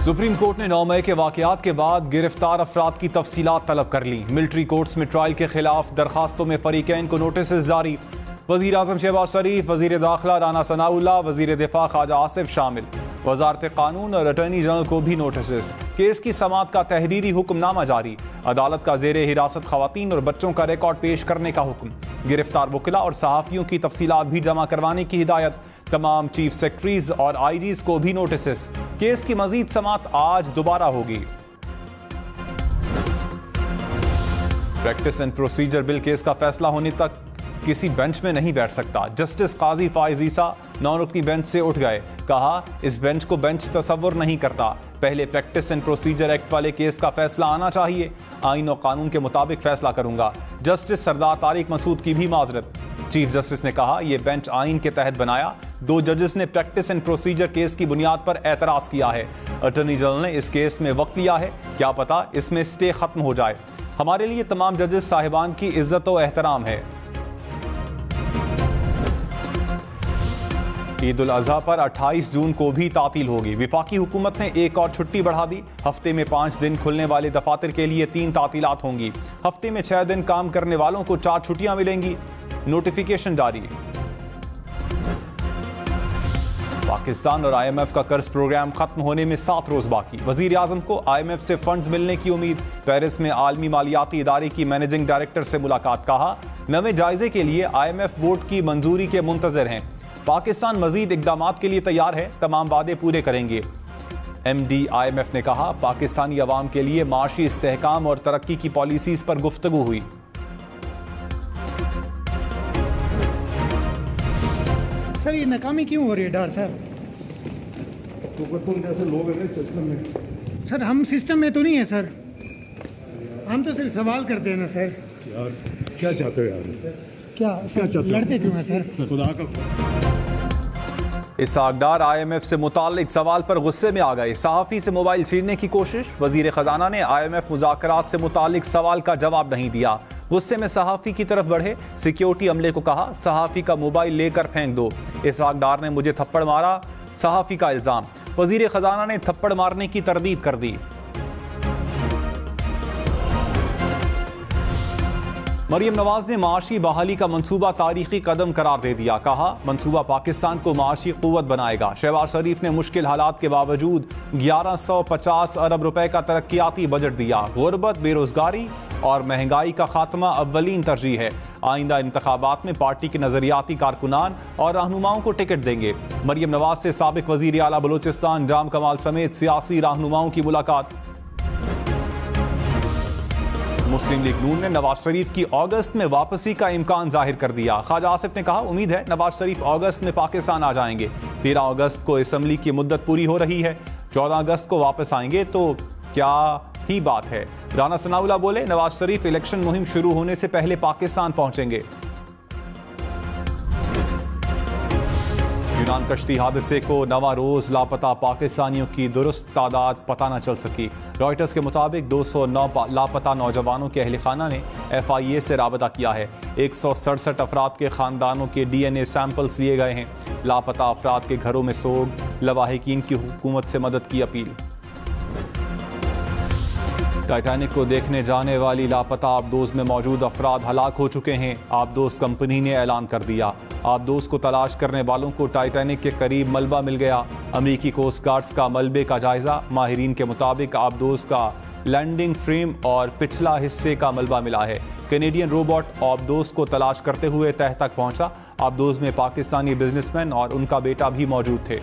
Supreme court ने 9 मई के वाकयात के बाद गिरफ्तार अफराद की तफसीलात तलब कर ली। मिलिट्री कोर्ट्स में ट्रायल के खिलाफ दरखास्तों में फरीकैन को नोटिस जारी। वज़ीर आज़म शहबाज शरीफ, वज़ीर दाखिला राना सनाउल्लाह, वज़ीर दिफा ख्वाजा आसिफ शामिल। वजारत कानून और अटॉर्नी जनरल को भी नोटिस। केस की समाअत का तहरीरी हुक्मनामा जारी। अदालत का ज़ेरे हिरासत खवातीन और बच्चों का रिकॉर्ड पेश करने का हुक्म। गिरफ्तार वकिला और सहाफ़ियों की तफसीलात भी जमा करवाने की हिदायत। तमाम चीफ सेक्रेटरीज और आईजीज को भी नोटिस। केस की मजीद समाअत आज दोबारा होगी। Practice and procedure bill case का फैसला होने तक किसी बेंच में नहीं बैठ सकता। जस्टिस काजी फाइज ईसा 9 रुकनी बेंच से उठ गए। कहा, इस बेंच को बेंच तसव्वुर नहीं करता। पहले प्रैक्टिस एंड प्रोसीजर एक्ट वाले केस का फैसला आना चाहिए। आइन और कानून के मुताबिक फैसला करूंगा। जस्टिस सरदार तारिक मसूद की भी माजरत। चीफ जस्टिस ने कहा, यह बेंच आइन के तहत बनाया। 2 जजेस ने प्रैक्टिस एंड प्रोसीजर केस की बुनियाद पर एतराज किया है। अटॉर्नी जनरल ने इस केस में वक्त दिया है, क्या पता इसमें स्टे खत्म हो जाए। हमारे लिए तमाम जजेस साहिबान की इज्जत और एहतराम है। ईद उल अजहा पर 28 जून को भी तातील होगी। विफाकी हुकूमत ने एक और छुट्टी बढ़ा दी। हफ्ते में 5 दिन खुलने वाले दफातर के लिए 3 तातीलात होंगी। हफ्ते में 6 दिन काम करने वालों को 4 छुट्टियां मिलेंगी। नोटिफिकेशन जारी। पाकिस्तान और IMF का कर्ज प्रोग्राम खत्म होने में 7 रोज बाकी। वजीर आजम को IMF से फंड्स मिलने की उम्मीद। पेरिस में आलमी मालियाती इदारे की मैनेजिंग डायरेक्टर से मुलाकात। कहा, नवे जायजे के लिए IMF बोर्ड की मंजूरी के मुंतजर हैं। पाकिस्तान मजीद इकदामात के लिए तैयार है, तमाम वादे पूरे करेंगे। MD IMF ने कहा, पाकिस्तानी अवाम के लिए माशी इस्तेहकाम और तरक्की की पॉलिसीज पर गुफ्तगू हुई। सर, ये नाकामी क्यों हो रही है डर साहब? तो तुम जैसे लोग हैं सिस्टम में। सर, हम सिस्टम में तो नहीं है सर, हम तो सिर्फ सवाल करते हैं ना सर। यार क्या चाहते हो यार? क्या चाहते हो? लड़ते क्यों हैं सर? खुदा का इसाकडार IMF से मुताल्लिक सवाल पर गुस्से में आ गए। सहाफ़ी से मोबाइल छीनने की कोशिश। वजीर खजाना ने IMF मुज़ाकरात से मुताल्लिक सवाल का जवाब नहीं दिया। गुस्से में सहाफ़ी की तरफ बढ़े। सिक्योरिटी अमले को कहा, सहाफ़ी का मोबाइल लेकर फेंक दो। इसाकडार ने मुझे थप्पड़ मारा, सहाफ़ी का इल्ज़ाम। वजीर खजाना ने थप्पड़ मारने की तरदीद कर दी। मरियम नवाज ने माशी बहाली का मंसूबा तारीखी कदम करार दे दिया। कहा, मंसूबा पाकिस्तान को माशी कुव्वत बनाएगा। शहबाज शरीफ ने मुश्किल हालात के बावजूद 1150 अरब रुपए का तरक्याती बजट दिया। गुर्बत, बेरोजगारी और महंगाई का खात्मा अव्वलीन तरजीह है। आइंदा इंतखाबात में पार्टी के नजरियाती कारकुनान और रहनुमाओं को टिकट देंगे। मरियम नवाज से साबिक वजीर आला बलोचिस्तान जाम कमाल समेत सियासी रहनुमाओं की मुलाकात। मुस्लिम लीग नून ने नवाज शरीफ की अगस्त में वापसी का इम्कान जाहिर कर दिया। ख्वाजा आसिफ ने कहा, उम्मीद है नवाज शरीफ अगस्त में पाकिस्तान आ जाएंगे। 13 अगस्त को असम्बली की मुद्दत पूरी हो रही है। 14 अगस्त को वापस आएंगे तो क्या ही बात है। राना सनाउल्लाह बोले, नवाज शरीफ इलेक्शन मुहिम शुरू होने से पहले पाकिस्तान पहुंचेंगे। यूनान कश्ती हादसे को 9वां रोज लापता। पाकिस्तानियों की दुरुस्त तादाद पता न चल सकी। रॉयटर्स के मुताबिक 209 लापता नौजवानों के अहल खाना ने FIA से राबता किया है। 167 अफराद के खानदानों के DNA सैंपल्स लिए गए हैं। लापता अफराद के घरों में सोग। लवाहिकीन की हुकूमत से मदद की अपील। टाइटैनिक को देखने जाने वाली लापता आबदोज में मौजूद अफराद हलाक हो चुके हैं। आबदोज कंपनी ने ऐलान कर दिया। आबदोज को तलाश करने वालों को टाइटैनिक के करीब मलबा मिल गया। अमरीकी कोस्ट गार्ड्स का मलबे का जायजा। माहिरीन के मुताबिक आबदोज का लैंडिंग फ्रेम और पिछला हिस्से का मलबा मिला है। कैनेडियन रोबोट आबदोज को तलाश करते हुए तह तक पहुंचा। आबदोज में पाकिस्तानी बिजनेसमैन और उनका बेटा भी मौजूद थे।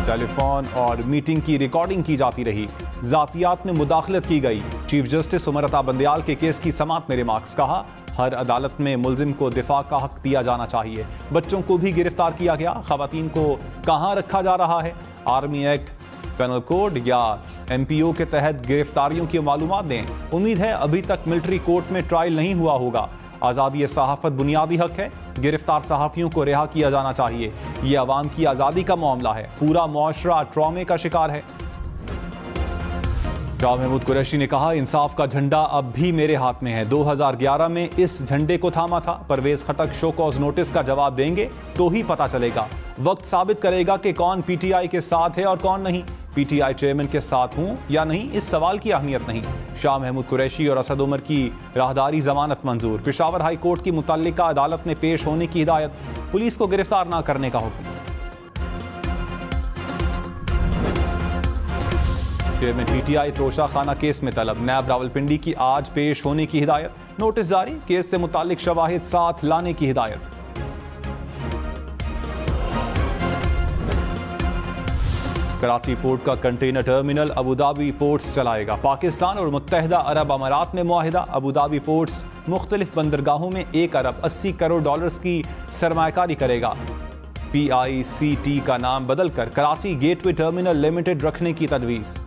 टेलीफोन और मीटिंग की रिकॉर्डिंग की जाती रही। जातियात में मुदाखलत की गई। चीफ जस्टिस उमरता बंदयाल के केस की समाअत में रिमार्क्स। कहा, हर अदालत में मुल्जिम को दिफा का हक दिया जाना चाहिए। बच्चों को भी गिरफ्तार किया गया। खवातीन को कहां रखा जा रहा है? आर्मी एक्ट, पेनल कोड या MPO के तहत गिरफ्तारियों की मालूमात दें। उम्मीद है अभी तक मिलिट्री कोर्ट में ट्रायल नहीं हुआ होगा। आज़ादी सहाफ़त बुनियादी हक है। गिरफ्तार सहाफ़ियों को रिहा किया जाना चाहिए। ये अवाम की आज़ादी का मामला है। पूरा मुआशरा ट्रॉमे का शिकार है। शाह महमूद कुरैशी ने कहा, इंसाफ का झंडा अब भी मेरे हाथ में है। 2011 में इस झंडे को थामा था। परवेज खटक शो कॉज नोटिस का जवाब देंगे तो ही पता चलेगा। वक्त साबित करेगा कि कौन पीटीआई के साथ है और कौन नहीं। पीटीआई चेयरमैन के साथ हूं या नहीं, इस सवाल की अहमियत नहीं। शाह महमूद कुरैशी और असद उमर की राहदारी जमानत मंजूर। पेशावर हाई कोर्ट की मुतल्लिका अदालत में पेश होने की हिदायत। पुलिस को गिरफ्तार न करने का हुक्म। चेयरमैन पीटीआई तोशाखाना केस में तलब। नैब रावलपिंडी की आज पेश होने की हिदायत। नोटिस जारी। केस से मुताल्लिक शवाहिद साथ लाने की हिदायत। कराची पोर्ट का कंटेनर टर्मिनल अबूधाबी पोर्ट्स चलाएगा। पाकिस्तान और मुत्तहिदा अरब अमारात में मुआहिदा। अबूधाबी पोर्ट्स मुख्तलिफ बंदरगाहों में 1 अरब 80 करोड़ डॉलर्स की सरमायाकारी करेगा। PICT का नाम बदलकर कराची गेटवे टर्मिनल लिमिटेड रखने की तजवीज़।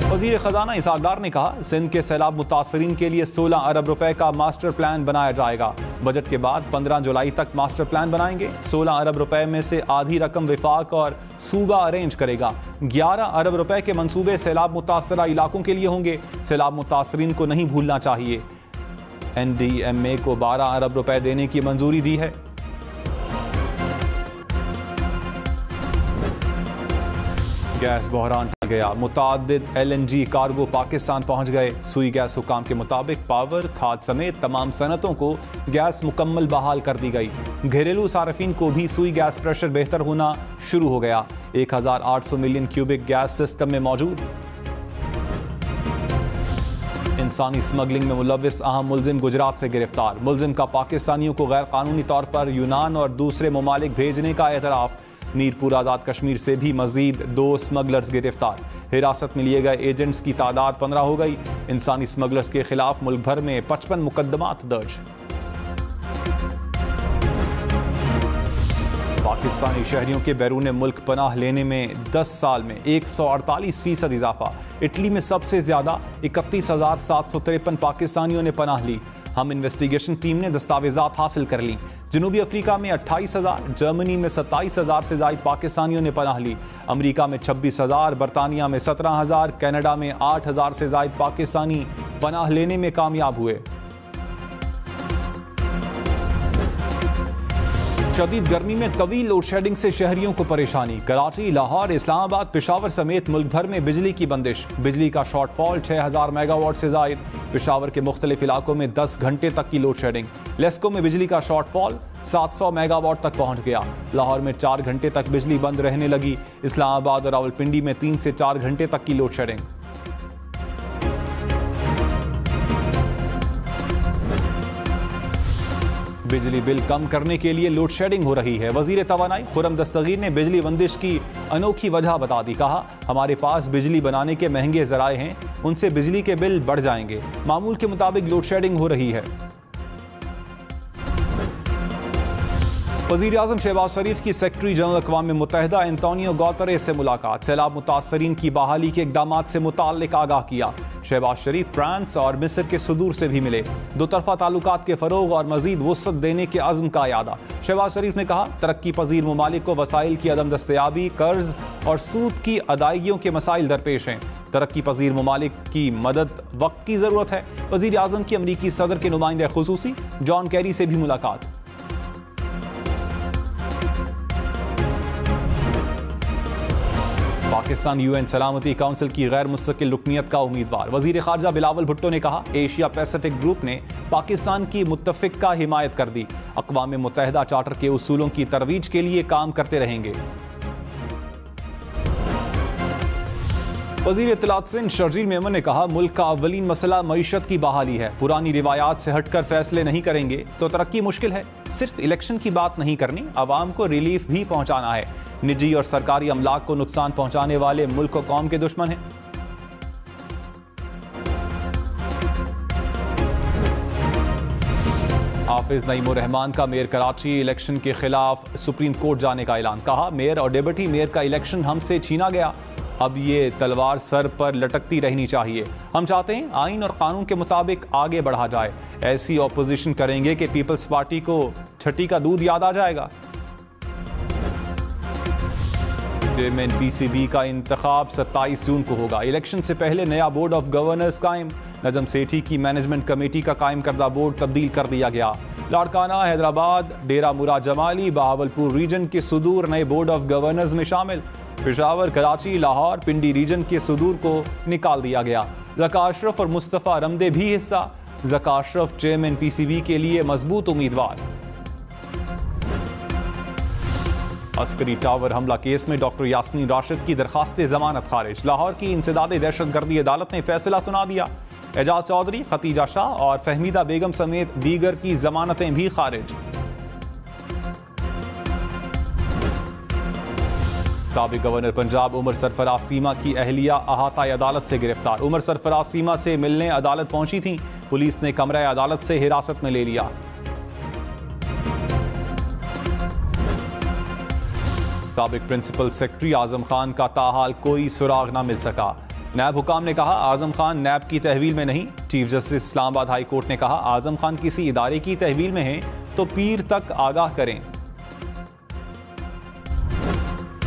वज़ीर खजाना इसहाक डार ने कहा, सिंध के सैलाब मुतासरीन के लिए 16 अरब रुपए का मास्टर प्लान बनाया जाएगा। बजट के बाद 15 जुलाई तक मास्टर प्लान बनाएंगे। 16 अरब रुपए में से आधी रकम विफाक और सूबा अरेंज करेगा। 11 अरब रुपए के मंसूबे सैलाब मुतासरा इलाकों के लिए होंगे। सैलाब मुतासरीन को नहीं भूलना चाहिए। NDMA को 12 अरब रुपए देने की मंजूरी दी है। गैस बहरान टल गया। मुतादिद LNG कार्गो पाकिस्तान पहुंच गए। सुई गैस हुकाम के मुताबिक पावर, खाद समेत तमाम सनतों को गैस मुकम्मल बहाल कर दी गई। घरेलू सार्फिन को भी सुई गैस प्रेशर बेहतर होना शुरू हो गया। 1800 मिलियन क्यूबिक गैस सिस्टम में मौजूद। इंसानी स्मगलिंग में मुलविस अहम मुलजिम गुजरात से गिरफ्तार। मुलजिम का पाकिस्तानियों को गैर कानूनी तौर पर यूनान और दूसरे ममालिक भेजने का एतराफ़। मीरपुर आज़ाद कश्मीर से भी मजीद 2 स्मगलर्स गिरफ्तार। हिरासत में लिए गए एजेंट्स की तादाद 15 हो गई। इंसानी स्मगलर्स के खिलाफ मुल्क भर में 55 मुकदमात दर्ज। पाकिस्तानी शहरियों के बैरून मुल्क पनाह लेने में 10 साल में 148% इजाफा। इटली में सबसे ज्यादा 31,753 पाकिस्तानियों ने पनाह ली। हम इन्वेस्टिगेशन टीम ने दस्तावेजात हासिल कर ली। जनूबी अफ्रीका में 28,000, जर्मनी में 27,000 से ज्यादा पाकिस्तानियों ने पनाह ली। अमेरिका में 26,000, बरतानिया में 17,000, कनाडा में 8,000 से ज्यादा पाकिस्तानी पनाह लेने में कामयाब हुए। शदीद गर्मी में तवील लोड शेडिंग से शहरियों को परेशानी। कराची, लाहौर, इस्लामाबाद, पेशावर समेत मुल्क भर में बिजली की बंदिश। बिजली का शॉर्टफॉल 6,000 मेगावाट से जायद। पेशावर के मुख्तलिफ इलाकों में 10 घंटे तक की लोड शेडिंग। लेस्को में बिजली का शॉर्टफॉल 700 मेगावाट तक पहुंच गया। लाहौर में 4 घंटे तक बिजली बंद रहने लगी। इस्लामाबाद और रावलपिंडी में 3 से 4 घंटे तक की लोड शेडिंग। बिजली बिल कम करने के लिए लोड शेडिंग हो रही है। वजीर तवानाई खुर्रम दस्तगीर ने बिजली बंदिश की अनोखी वजह बता दी। कहा, हमारे पास बिजली बनाने के महंगे जराए हैं, उनसे बिजली के बिल बढ़ जाएंगे। मामूल के मुताबिक लोड शेडिंग हो रही है। वज़ीर आज़म शहबाज शरीफ की सेक्रेटरी जनरल अक़वाम मुत्तहिदा एंटोनियो गुतेरेस से मुलाकात। सैलाब मुतासरीन की बहाली के इक़दामात से मुताल्लिक़ आगाह किया। शहबाज शरीफ फ्रांस और मिस्र के सुदूर से भी मिले। दो तरफ़ा ताल्लुकात के फ़रोग़ और मज़ीद वुसअत देने के अज़्म का यादा। शहबाज शरीफ ने कहा, तरक्की पजीर ममालिक को वसाइल की अदम दस्तयाबी, कर्ज और सूद की अदायगियों के मसाइल दरपेश हैं। तरक्की पजीर ममालिक की मदद वक्त की ज़रूरत है। वज़ीर आज़म की अमरीकी सदर के नुमाइंदे ख़ुसूसी जॉन कैरी से भी मुलाकात। पाकिस्तान UN सलामती काउंसिल की गैर मुस्तकिल रुकनियत का उम्मीदवार। वजीर खारजा बिलावल भुट्टो ने कहा, एशिया पैसिफिक ग्रुप ने पाकिस्तान की मुत्तफ़िक का हिमायत कर दी। अक़वाम मुत्तहिदा चार्टर के उसूलों की तरवीज के लिए काम करते रहेंगे। वज़ीर इत्तलात सिंध शर्जील मेमन ने कहा, मुल्क का अव्वलीन मसला मईशत की बहाली है। पुरानी रिवायात से हटकर फैसले नहीं करेंगे तो तरक्की मुश्किल है। सिर्फ इलेक्शन की बात नहीं करनी, आवाम को रिलीफ भी पहुंचाना है। निजी और सरकारी अमलाक को नुकसान पहुंचाने वाले मुल्क और कौम के दुश्मन हैं। हाफिज नईमुर रहमान का मेयर कराची इलेक्शन के खिलाफ सुप्रीम कोर्ट जाने का ऐलान। कहा, मेयर और डिप्टी मेयर का इलेक्शन हमसे छीना गया, अब ये तलवार सर पर लटकती रहनी चाहिए। हम चाहते हैं आइन और कानून के मुताबिक आगे बढ़ा जाए। ऐसी ऑपोजिशन करेंगे कि पीपल्स पार्टी को छठी का दूध याद आ जाएगा। चेयरमैन पीसीबी का इंतखाब 27 जून को होगा। इलेक्शन से पहले नया बोर्ड ऑफ गवर्नर्स कायम। नजम सेठी की मैनेजमेंट कमेटी का कायम करदा बोर्ड तब्दील कर दिया गया। लाड़काना, हैदराबाद, डेरा मुराद जमाली, बहावलपुर रीजन के सुदूर नए बोर्ड ऑफ गवर्नर्स में शामिल। पेशावर, कराची, लाहौर, पिंडी रीजन के सुदूर को निकाल दिया गया। ज़का अशरफ और मुस्तफ़ा रमदे भी हिस्सा। ज़का अशरफ चेयरमैन पीसीबी के लिए मजबूत उम्मीदवार। अस्करी टावर हमला केस में डॉक्टर यास्मीन राशिद की दरखास्त जमानत खारिज। लाहौर की इंसदाद दहशतगर्दी अदालत ने फैसला सुना दिया। एजाज चौधरी, खतीजा शाह और फहमीदा बेगम समेत दीगर की जमानतें भी खारिज। साबिक गवर्नर पंजाब उमर सरफराज सीमा की अहलिया अहाता अदालत से गिरफ्तार। उमर सरफराज सीमा से मिलने अदालत पहुंची थी। पुलिस ने कमरा अदालत से हिरासत में ले लिया। साबिक प्रिंसिपल सेक्रेटरी आजम खान का ताहाल कोई सुराग न मिल सका। नैब हुकाम ने कहा आजम खान नैब की तहवील में नहीं। Chief justice Islamabad high court ने कहा आजम खान किसी इदारे की तहवील में हैं तो पीर तक आगाह करें।